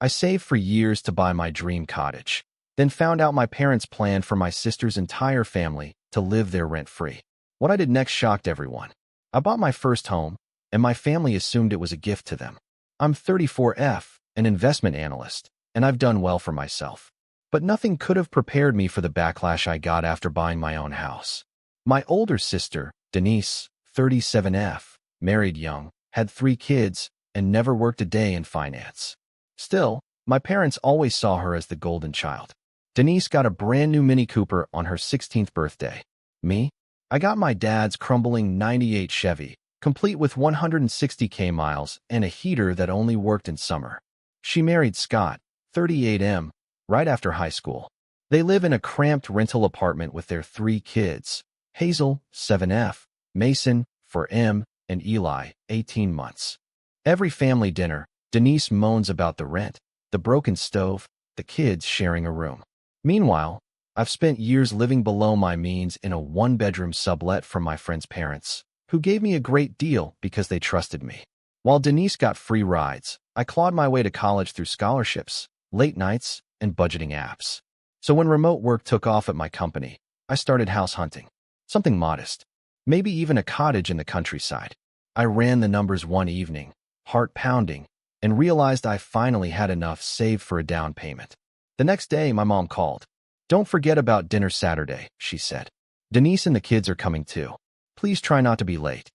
I saved for years to buy my dream cottage, then found out my parents planned for my sister's entire family to live there rent-free. What I did next shocked everyone. I bought my first home, and my family assumed it was a gift to them. I'm 34F, an investment analyst, and I've done well for myself. But nothing could have prepared me for the backlash I got after buying my own house. My older sister, Denise, 37F, married young, had 3 kids, and never worked a day in finance. Still, my parents always saw her as the golden child. Denise got a brand new Mini Cooper on her 16th birthday. Me? I got my dad's crumbling 98 Chevy, complete with 160K miles and a heater that only worked in summer. She married Scott, 38M, right after high school. They live in a cramped rental apartment with their 3 kids, Hazel, 7F, Mason, 4M, and Eli, 18 months. Every family dinner, Denise moans about the rent, the broken stove, the kids sharing a room. Meanwhile, I've spent years living below my means in a 1-bedroom sublet from my friend's parents, who gave me a great deal because they trusted me. While Denise got free rides, I clawed my way to college through scholarships, late nights, and budgeting apps. So when remote work took off at my company, I started house hunting. Something modest, maybe even a cottage in the countryside. I ran the numbers one evening, heart pounding, and realized I finally had enough saved for a down payment. The next day, my mom called. "Don't forget about dinner Saturday," she said. "Denise and the kids are coming too. Please try not to be late."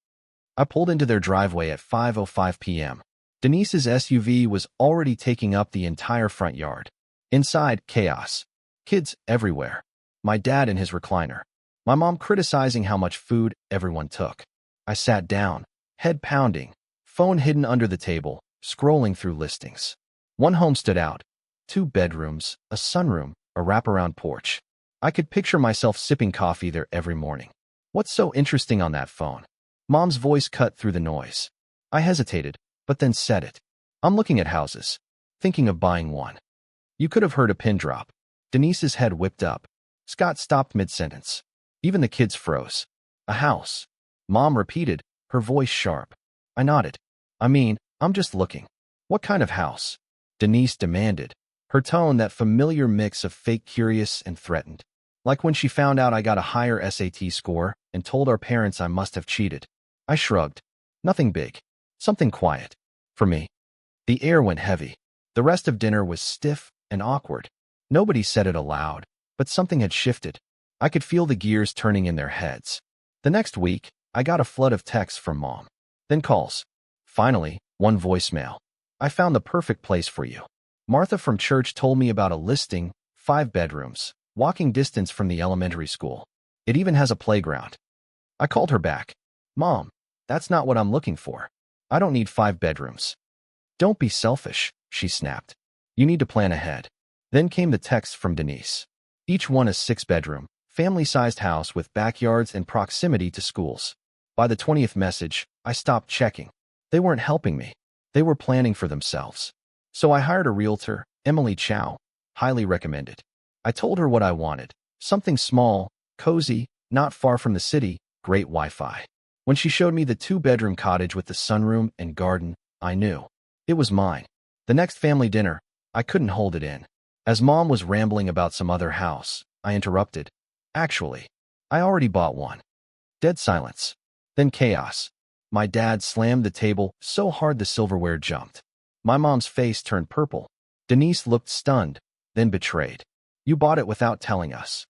I pulled into their driveway at 5:05 p.m. Denise's SUV was already taking up the entire front yard. Inside, chaos. Kids everywhere. My dad in his recliner. My mom criticizing how much food everyone took. I sat down, head pounding, phone hidden under the table, scrolling through listings. One home stood out. 2 bedrooms, a sunroom, a wraparound porch. I could picture myself sipping coffee there every morning. "What's so interesting on that phone?" Mom's voice cut through the noise. I hesitated, but then said it. "I'm looking at houses. Thinking of buying one." You could have heard a pin drop. Denise's head whipped up. Scott stopped mid-sentence. Even the kids froze. "A house?" Mom repeated, her voice sharp. I nodded. I'm just looking." "What kind of house?" Denise demanded, her tone that familiar mix of fake curious and threatened. Like when she found out I got a higher SAT score and told our parents I must have cheated. I shrugged. "Nothing big. Something quiet. For me." The air went heavy. The rest of dinner was stiff and awkward. Nobody said it aloud, but something had shifted. I could feel the gears turning in their heads. The next week, I got a flood of texts from Mom. Then calls. Finally, one voicemail. "I found the perfect place for you. Martha from church told me about a listing, 5 bedrooms, walking distance from the elementary school. It even has a playground." I called her back. "Mom, that's not what I'm looking for. I don't need 5 bedrooms." "Don't be selfish," she snapped. "You need to plan ahead." Then came the texts from Denise. Each one a 6-bedroom, family-sized house with backyards and proximity to schools. By the 20th message, I stopped checking. They weren't helping me. They were planning for themselves. So I hired a realtor, Emily Chow, highly recommended. I told her what I wanted. Something small, cozy, not far from the city, great Wi-Fi. When she showed me the 2-bedroom cottage with the sunroom and garden, I knew. It was mine. The next family dinner, I couldn't hold it in. As Mom was rambling about some other house, I interrupted. "Actually, I already bought one." Dead silence. Then chaos. My dad slammed the table so hard the silverware jumped. My mom's face turned purple. Denise looked stunned, then betrayed. "You bought it without telling us."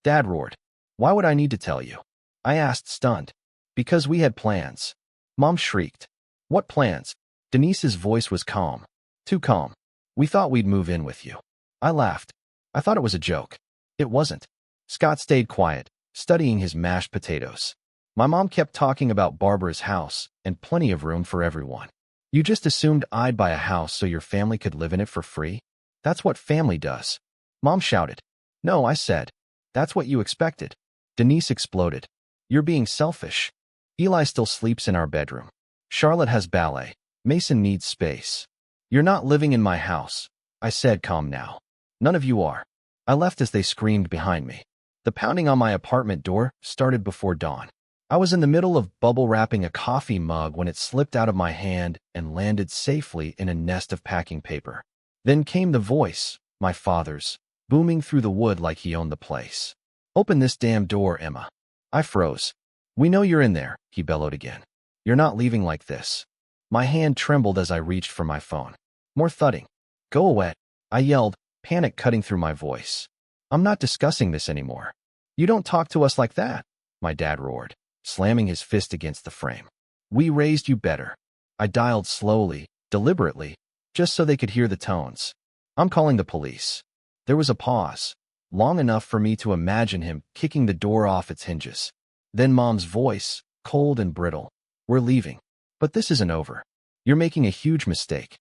Dad roared. "Why would I need to tell you?" I asked, stunned. "Because we had plans." Mom shrieked. "What plans?" Denise's voice was calm. Too calm. "We thought we'd move in with you." I laughed. I thought it was a joke. It wasn't. Scott stayed quiet, studying his mashed potatoes. My mom kept talking about Barbara's house and plenty of room for everyone. "You just assumed I'd buy a house so your family could live in it for free? That's what family does." Mom shouted. "No," I said. "That's what you expected." Denise exploded. "You're being selfish. Eli still sleeps in our bedroom. Charlotte has ballet. Mason needs space. You're not living in my house," I said, calm now. "None of you are." I left as they screamed behind me. The pounding on my apartment door started before dawn. I was in the middle of bubble wrapping a coffee mug when it slipped out of my hand and landed safely in a nest of packing paper. Then came the voice, my father's, booming through the wood like he owned the place. "Open this damn door, Emma." I froze. "We know you're in there," he bellowed again. "You're not leaving like this." My hand trembled as I reached for my phone. More thudding. "Go away," I yelled, panic cutting through my voice. "I'm not discussing this anymore." "You don't talk to us like that," my dad roared, slamming his fist against the frame. "We raised you better." I dialed slowly, deliberately, just so they could hear the tones. "I'm calling the police." There was a pause, long enough for me to imagine him kicking the door off its hinges. Then Mom's voice, cold and brittle. "We're leaving. But this isn't over. You're making a huge mistake."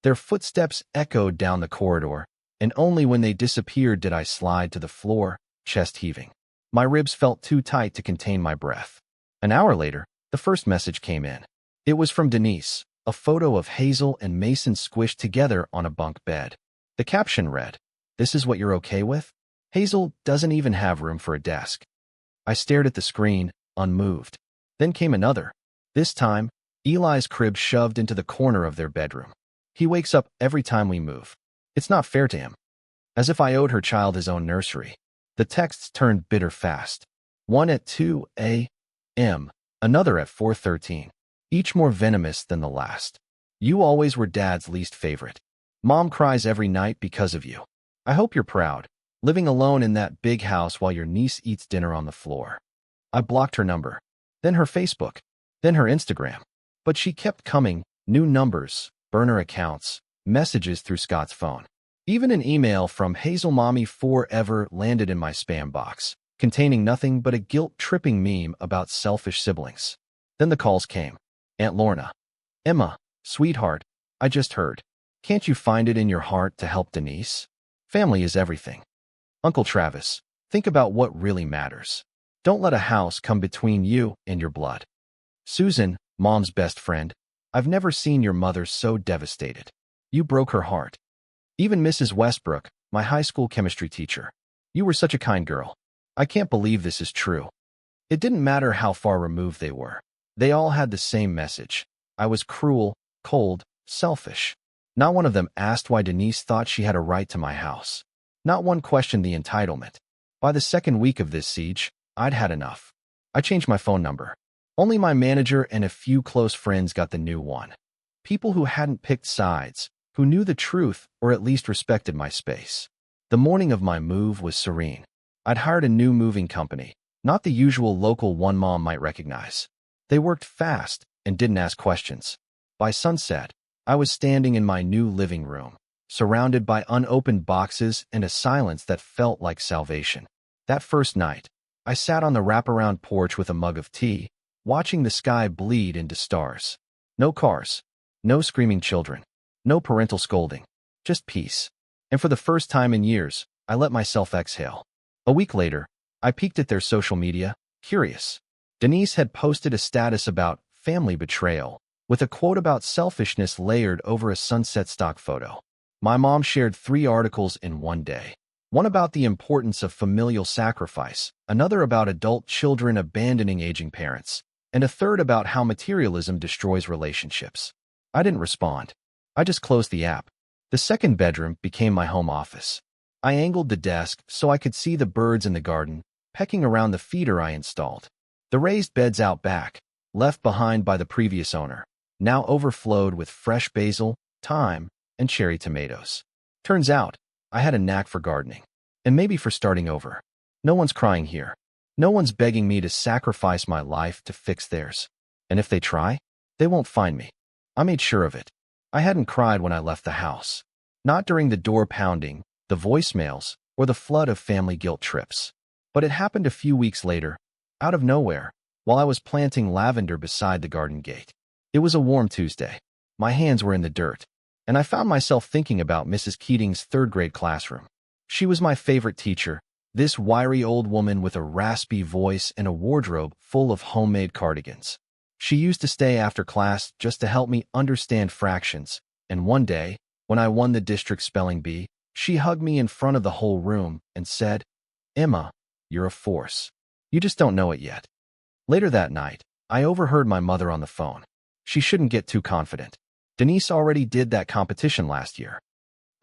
Their footsteps echoed down the corridor, and only when they disappeared did I slide to the floor, chest heaving. My ribs felt too tight to contain my breath. An hour later, the first message came in. It was from Denise, a photo of Hazel and Mason squished together on a bunk bed. The caption read, "This is what you're okay with? Hazel doesn't even have room for a desk." I stared at the screen, unmoved. Then came another. This time, Eli's crib shoved into the corner of their bedroom. "He wakes up every time we move. It's not fair to him." As if I owed her child his own nursery. The texts turned bitter fast. One at 2 a.m., another at 4:13, each more venomous than the last. "You always were Dad's least favorite. Mom cries every night because of you. I hope you're proud, living alone in that big house while your niece eats dinner on the floor." I blocked her number, then her Facebook, then her Instagram. But she kept coming, new numbers, burner accounts, messages through Scott's phone. Even an email from Hazel Mommy Forever landed in my spam box, containing nothing but a guilt-tripping meme about selfish siblings. Then the calls came. "Aunt Lorna." "Emma, sweetheart, I just heard. Can't you find it in your heart to help Denise? Family is everything." "Uncle Travis, think about what really matters. Don't let a house come between you and your blood." "Susan, Mom's best friend, I've never seen your mother so devastated. You broke her heart." "Even Mrs. Westbrook, my high school chemistry teacher. You were such a kind girl. I can't believe this is true." It didn't matter how far removed they were. They all had the same message. I was cruel, cold, selfish. Not one of them asked why Denise thought she had a right to my house. Not one questioned the entitlement. By the second week of this siege, I'd had enough. I changed my phone number. Only my manager and a few close friends got the new one. People who hadn't picked sides, who knew the truth or at least respected my space. The morning of my move was serene. I'd hired a new moving company, not the usual local one Mom might recognize. They worked fast and didn't ask questions. By sunset, I was standing in my new living room, surrounded by unopened boxes and a silence that felt like salvation. That first night, I sat on the wraparound porch with a mug of tea, watching the sky bleed into stars. No cars, no screaming children, no parental scolding, just peace. And for the first time in years, I let myself exhale. A week later, I peeked at their social media, curious. Denise had posted a status about family betrayal, with a quote about selfishness layered over a sunset stock photo. My mom shared 3 articles in one day. One about the importance of familial sacrifice, another about adult children abandoning aging parents, and a third about how materialism destroys relationships. I didn't respond. I just closed the app. The second bedroom became my home office. I angled the desk so I could see the birds in the garden, pecking around the feeder I installed. The raised beds out back, left behind by the previous owner, now overflowed with fresh basil, thyme, and cherry tomatoes. Turns out, I had a knack for gardening. And maybe for starting over. No one's crying here. No one's begging me to sacrifice my life to fix theirs. And if they try, they won't find me. I made sure of it. I hadn't cried when I left the house. Not during the door pounding, the voicemails, or the flood of family guilt trips. But it happened a few weeks later, out of nowhere, while I was planting lavender beside the garden gate. It was a warm Tuesday. My hands were in the dirt, and I found myself thinking about Mrs. Keating's third-grade classroom. She was my favorite teacher, this wiry old woman with a raspy voice and a wardrobe full of homemade cardigans. She used to stay after class just to help me understand fractions, and one day, when I won the district spelling bee, she hugged me in front of the whole room and said, "Emma, you're a force. You just don't know it yet." Later that night, I overheard my mother on the phone. She shouldn't get too confident. Denise already did that competition last year.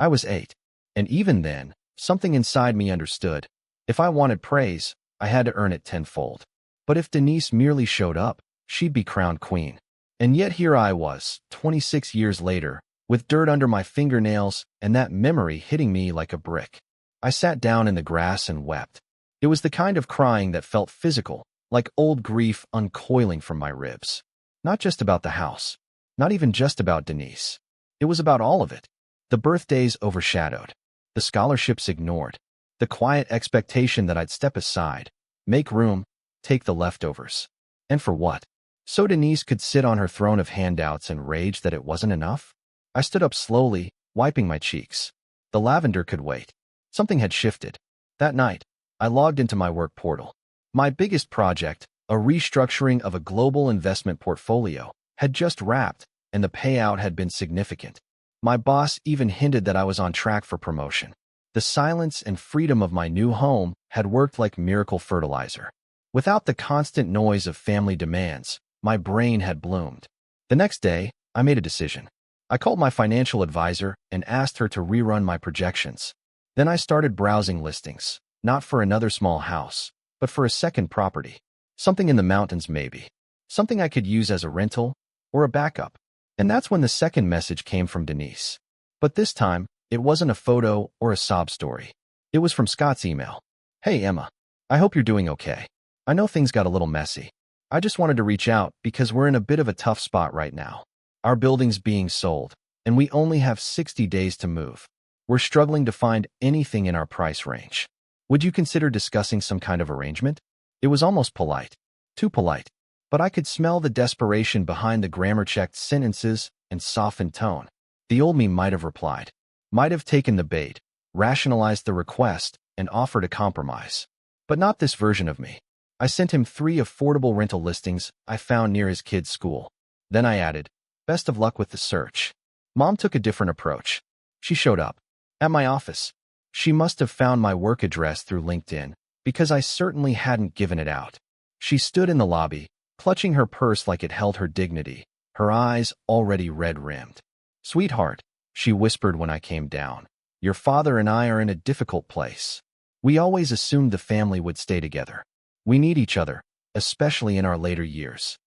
I was 8. And even then, something inside me understood. If I wanted praise, I had to earn it tenfold. But if Denise merely showed up, she'd be crowned queen. And yet here I was, 26 years later, with dirt under my fingernails and that memory hitting me like a brick. I sat down in the grass and wept. It was the kind of crying that felt physical, like old grief uncoiling from my ribs. Not just about the house, not even just about Denise. It was about all of it. The birthdays overshadowed, the scholarships ignored, the quiet expectation that I'd step aside, make room, take the leftovers. And for what? So Denise could sit on her throne of handouts and rage that it wasn't enough? I stood up slowly, wiping my cheeks. The lavender could wait. Something had shifted. That night, I logged into my work portal. My biggest project, a restructuring of a global investment portfolio, had just wrapped, and the payout had been significant. My boss even hinted that I was on track for promotion. The silence and freedom of my new home had worked like miracle fertilizer. Without the constant noise of family demands, my brain had bloomed. The next day, I made a decision. I called my financial advisor and asked her to rerun my projections. Then I started browsing listings, not for another small house, but for a second property. Something in the mountains maybe. Something I could use as a rental or a backup. And that's when the second message came from Denise. But this time, it wasn't a photo or a sob story. It was from Scott's email. Hey Emma, I hope you're doing okay. I know things got a little messy. I just wanted to reach out because we're in a bit of a tough spot right now. Our building's being sold, and we only have 60 days to move. We're struggling to find anything in our price range. Would you consider discussing some kind of arrangement? It was almost polite. Too polite. But I could smell the desperation behind the grammar-checked sentences and softened tone. The old me might have replied, might have taken the bait, rationalized the request, and offered a compromise. But not this version of me. I sent him 3 affordable rental listings I found near his kid's school. Then I added, best of luck with the search. Mom took a different approach. She showed up at my office. She must have found my work address through LinkedIn, because I certainly hadn't given it out. She stood in the lobby, clutching her purse like it held her dignity, her eyes already red-rimmed. Sweetheart, she whispered when I came down, your father and I are in a difficult place. We always assumed the family would stay together. We need each other, especially in our later years.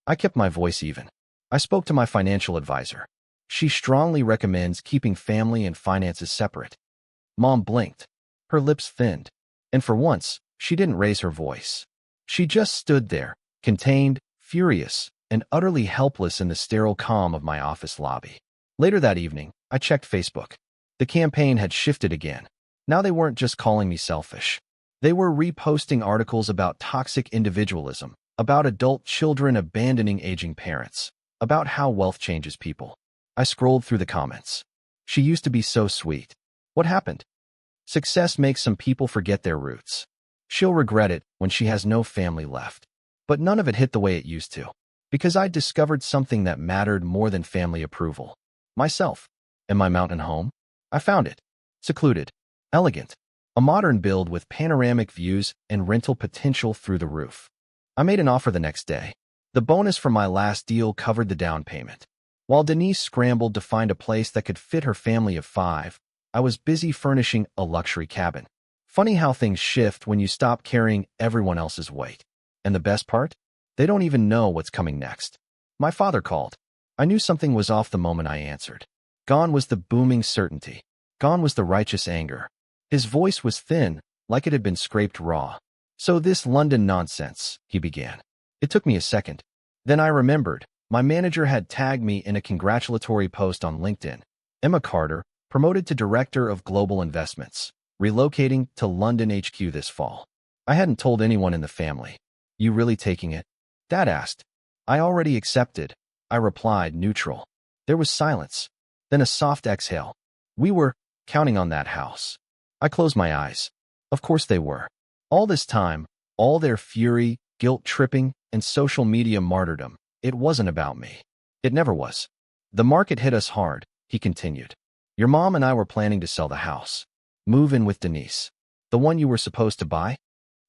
I kept my voice even. I spoke to my financial advisor. She strongly recommends keeping family and finances separate. Mom blinked. Her lips thinned. And for once, she didn't raise her voice. She just stood there, contained, furious, and utterly helpless in the sterile calm of my office lobby. Later that evening, I checked Facebook. The campaign had shifted again. Now they weren't just calling me selfish. They were reposting articles about toxic individualism, about adult children abandoning aging parents, about how wealth changes people. I scrolled through the comments. She used to be so sweet. What happened? Success makes some people forget their roots. She'll regret it when she has no family left. But none of it hit the way it used to. Because I'd discovered something that mattered more than family approval. Myself. And my mountain home. I found it. Secluded. Elegant. A modern build with panoramic views and rental potential through the roof. I made an offer the next day. The bonus from my last deal covered the down payment. While Denise scrambled to find a place that could fit her family of 5, I was busy furnishing a luxury cabin. Funny how things shift when you stop carrying everyone else's weight. And the best part? They don't even know what's coming next. My father called. I knew something was off the moment I answered. Gone was the booming certainty. Gone was the righteous anger. His voice was thin, like it had been scraped raw. So this London nonsense, he began. It took me a second. Then I remembered. My manager had tagged me in a congratulatory post on LinkedIn. Emma Carter, promoted to Director of Global Investments, relocating to London HQ this fall. I hadn't told anyone in the family. You really taking it? Dad asked. I already accepted. I replied, neutral. There was silence. Then a soft exhale. We were counting on that house. I closed my eyes. Of course they were. All this time, all their fury, guilt-tripping, and social media martyrdom, it wasn't about me. It never was. The market hit us hard, he continued. Your mom and I were planning to sell the house. Move in with Denise. The one you were supposed to buy?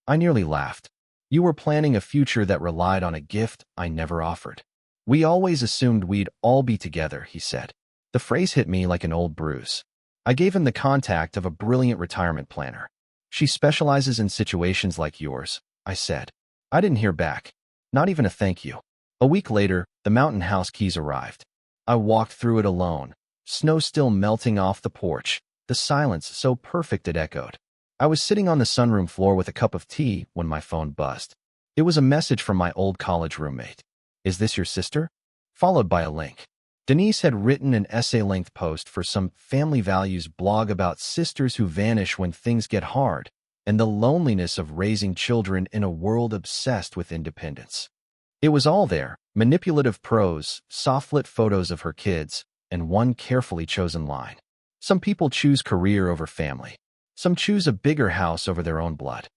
I nearly laughed. You were planning a future that relied on a gift I never offered. We always assumed we'd all be together, he said. The phrase hit me like an old bruise. I gave him the contact of a brilliant retirement planner. She specializes in situations like yours, I said. I didn't hear back. Not even a thank you. A week later, the mountain house keys arrived. I walked through it alone, snow still melting off the porch, the silence so perfect it echoed. I was sitting on the sunroom floor with a cup of tea when my phone buzzed. It was a message from my old college roommate. "Is this your sister?" Followed by a link. Denise had written an essay-length post for some family values blog about sisters who vanish when things get hard and the loneliness of raising children in a world obsessed with independence. It was all there, manipulative prose, soft-lit photos of her kids, and one carefully chosen line. Some people choose career over family. Some choose a bigger house over their own blood.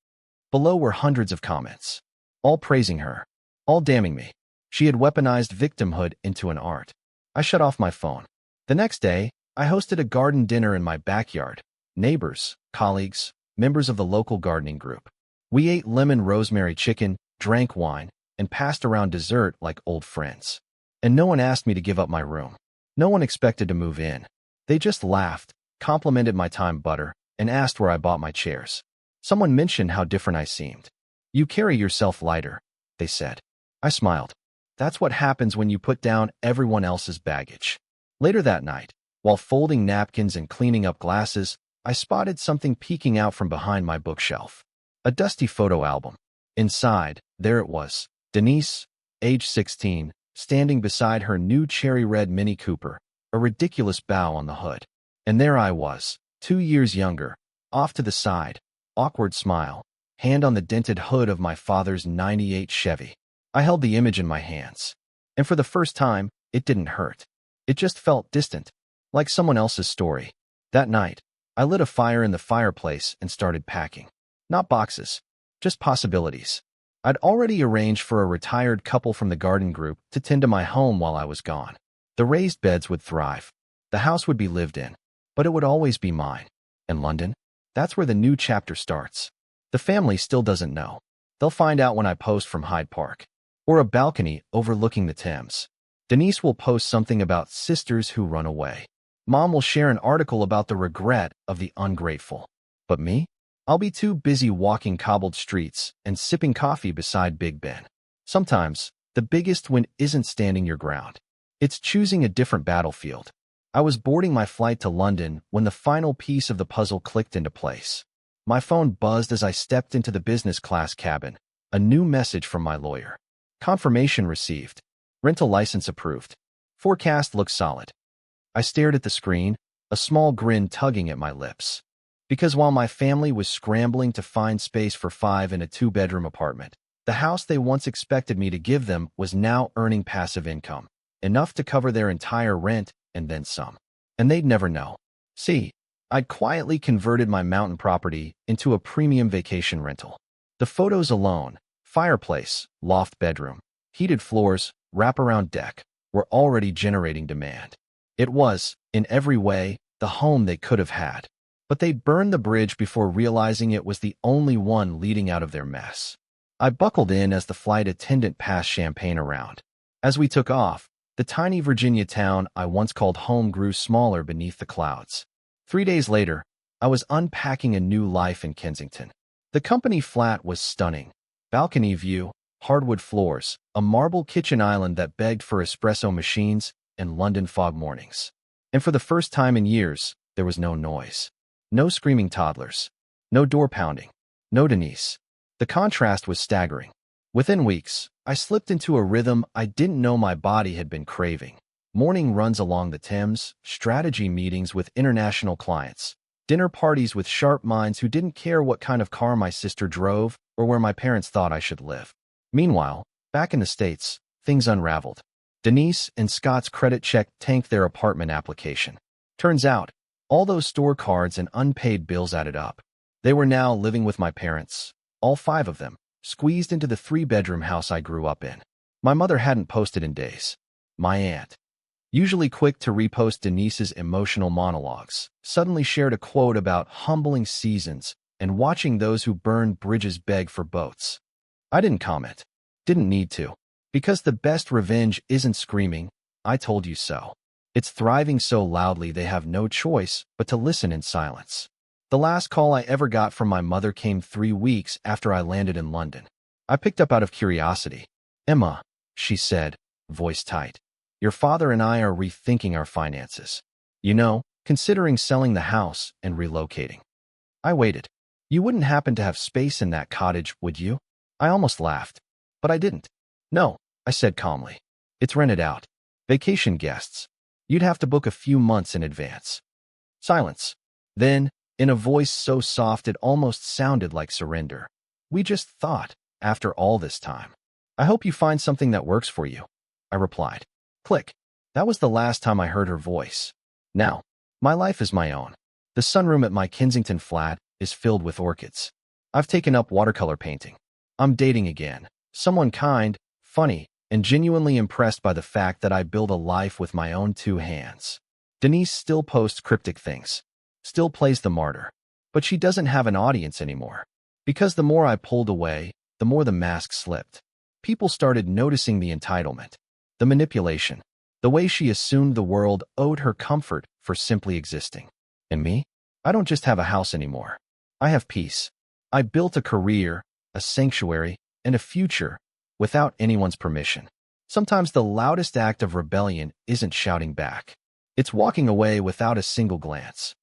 Below were hundreds of comments, all praising her, all damning me. She had weaponized victimhood into an art. I shut off my phone. The next day, I hosted a garden dinner in my backyard. Neighbors, colleagues, members of the local gardening group. We ate lemon rosemary chicken, drank wine, and passed around dessert like old friends. And no one asked me to give up my room. No one expected to move in. They just laughed, complimented my thyme butter, and asked where I bought my chairs. Someone mentioned how different I seemed. "You carry yourself lighter," they said. I smiled. That's what happens when you put down everyone else's baggage. Later that night, while folding napkins and cleaning up glasses, I spotted something peeking out from behind my bookshelf. A dusty photo album. Inside, there it was, Denise, age 16, standing beside her new cherry-red Mini Cooper, a ridiculous bow on the hood. And there I was, 2 years younger, off to the side, awkward smile, hand on the dented hood of my father's '98 Chevy. I held the image in my hands. And for the first time, it didn't hurt. It just felt distant, like someone else's story. That night, I lit a fire in the fireplace and started packing. Not boxes, just possibilities. I'd already arranged for a retired couple from the garden group to tend to my home while I was gone. The raised beds would thrive. The house would be lived in, but it would always be mine. And London? That's where the new chapter starts. The family still doesn't know. They'll find out when I post from Hyde Park, or a balcony overlooking the Thames. Denise will post something about sisters who run away. Mom will share an article about the regret of the ungrateful. But me? I'll be too busy walking cobbled streets and sipping coffee beside Big Ben. Sometimes, the biggest win isn't standing your ground. It's choosing a different battlefield. I was boarding my flight to London when the final piece of the puzzle clicked into place. My phone buzzed as I stepped into the business class cabin. A new message from my lawyer. Confirmation received. Rental license approved. Forecast looks solid. I stared at the screen, a small grin tugging at my lips. Because while my family was scrambling to find space for 5 in a 2-bedroom apartment, the house they once expected me to give them was now earning passive income, enough to cover their entire rent and then some. And they'd never know. See, I'd quietly converted my mountain property into a premium vacation rental. The photos alone, fireplace, loft bedroom, heated floors, wraparound deck, were already generating demand. It was, in every way, the home they could have had. But they burned the bridge before realizing it was the only one leading out of their mess. I buckled in as the flight attendant passed champagne around. As we took off, the tiny Virginia town I once called home grew smaller beneath the clouds. 3 days later, I was unpacking a new life in Kensington. The company flat was stunning. Balcony view, hardwood floors, a marble kitchen island that begged for espresso machines, and London fog mornings. And for the first time in years, there was no noise. No screaming toddlers. No door pounding. No Denise. The contrast was staggering. Within weeks, I slipped into a rhythm I didn't know my body had been craving. Morning runs along the Thames, strategy meetings with international clients, dinner parties with sharp minds who didn't care what kind of car my sister drove or where my parents thought I should live. Meanwhile, back in the States, things unraveled. Denise and Scott's credit check tanked their apartment application. Turns out, all those store cards and unpaid bills added up. They were now living with my parents, all 5 of them, squeezed into the 3-bedroom house I grew up in. My mother hadn't posted in days. My aunt, usually quick to repost Denise's emotional monologues, suddenly shared a quote about humbling seasons and watching those who burn bridges beg for boats. I didn't comment. Didn't need to. Because the best revenge isn't screaming, "I told you so." It's thriving so loudly they have no choice but to listen in silence. The last call I ever got from my mother came 3 weeks after I landed in London. I picked up out of curiosity. "Emma," she said, voice tight, "your father and I are rethinking our finances. You know, considering selling the house and relocating." I waited. "You wouldn't happen to have space in that cottage, would you?" I almost laughed, but I didn't. "No," I said calmly. "It's rented out. Vacation guests. You'd have to book a few months in advance." Silence. Then, in a voice so soft it almost sounded like surrender, "We just thought, after all this time. I hope you find something that works for you," I replied. Click. That was the last time I heard her voice. Now, my life is my own. The sunroom at my Kensington flat is filled with orchids. I've taken up watercolor painting. I'm dating again. Someone kind, funny, and genuinely impressed by the fact that I build a life with my own 2 hands. Denise still posts cryptic things, still plays the martyr, but she doesn't have an audience anymore. Because the more I pulled away, the more the mask slipped. People started noticing the entitlement, the manipulation, the way she assumed the world owed her comfort for simply existing. And me? I don't just have a house anymore. I have peace. I built a career, a sanctuary, and a future without anyone's permission. Sometimes the loudest act of rebellion isn't shouting back. It's walking away without a single glance.